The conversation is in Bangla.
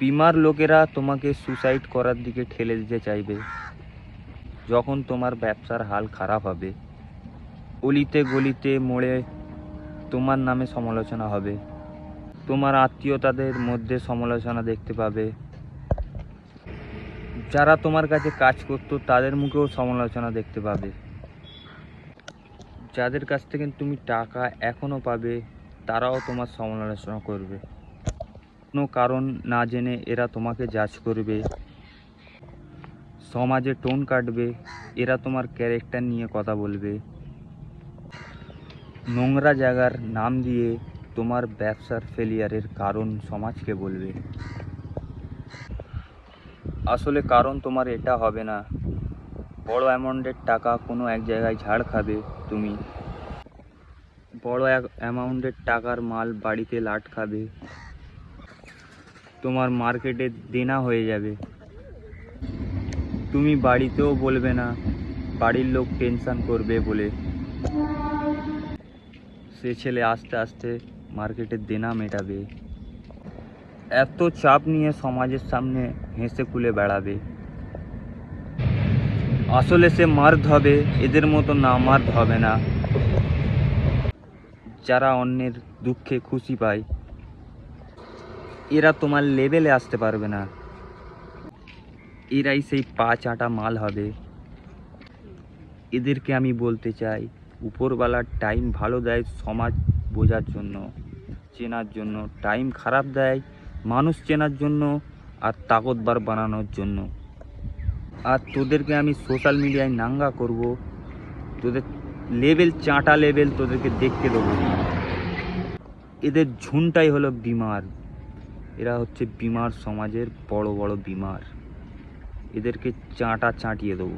বিমার লোকেরা তোমাকে সুসাইড করার দিকে ঠেলে দিতে চাইবে। যখন তোমার ব্যবসার হাল খারাপ হবে, অলিতে গলিতে মোড়ে তোমার নামে সমালোচনা হবে। তোমার আত্মীয়তাদের মধ্যে সমালোচনা দেখতে পাবে। যারা তোমার কাছে কাজ করতো তাদের মুখেও সমালোচনা দেখতে পাবে। যাদের কাছ থেকে তুমি টাকা এখনও পাবে তারাও তোমার সমালোচনা করবে। কোনো কারণ না জেনে এরা তোমাকে জাজ করবে, সমাজে টোন কাটবে। এরা তোমার ক্যারেক্টার নিয়ে কথা বলবে, নোংরা জায়গার নাম দিয়ে তোমার ব্যবসার ফেলিয়ারের কারণ সমাজকে বলবে। আসলে কারণ তোমার এটা হবে না। বড় অ্যামাউন্টের টাকা কোনো এক জায়গায় ঝাড় খাবে তুমি। বড় অ্যামাউন্টের টাকার মাল বাড়িতে লাট খাবে। তোমার মার্কেটে দেনা হয়ে যাবে। তুমি বাড়িতেও বলবে না, বাড়ির লোক টেনশন করবে বলে। সে ছেলে আস্তে আস্তে মার্কেটের দেনা মেটাবে। এত চাপ নিয়ে সমাজের সামনে হেসে খুলে বেড়াবে। আসলে সে মার্দ হবে, এদের মতো না মার্দ হবে না। যারা অন্যের দুঃখে খুশি পায় এরা তোমার লেভেলে আসতে পারবে না। এরাই সেই পা চাটা মাল হবে। এদেরকে আমি বলতে চাই, উপরওয়ালার টাইম ভালো দেয় সমাজ বোঝার জন্য, চেনার জন্য। টাইম খারাপ দেয় মানুষ চেনার জন্য আর তাকতবার বানানোর জন্য। আর তোদেরকে আমি সোশ্যাল মিডিয়ায় নাঙ্গা করব, তোদের লেভেল চাঁটা লেভেল তোদেরকে দেখতে দেবো। এদের ঝুনটাই হলো বিমার। এরা হচ্ছে বিমার, সমাজের বড় বড় বিমার। এদেরকে চাঁটা চাঁটিয়ে দেবো।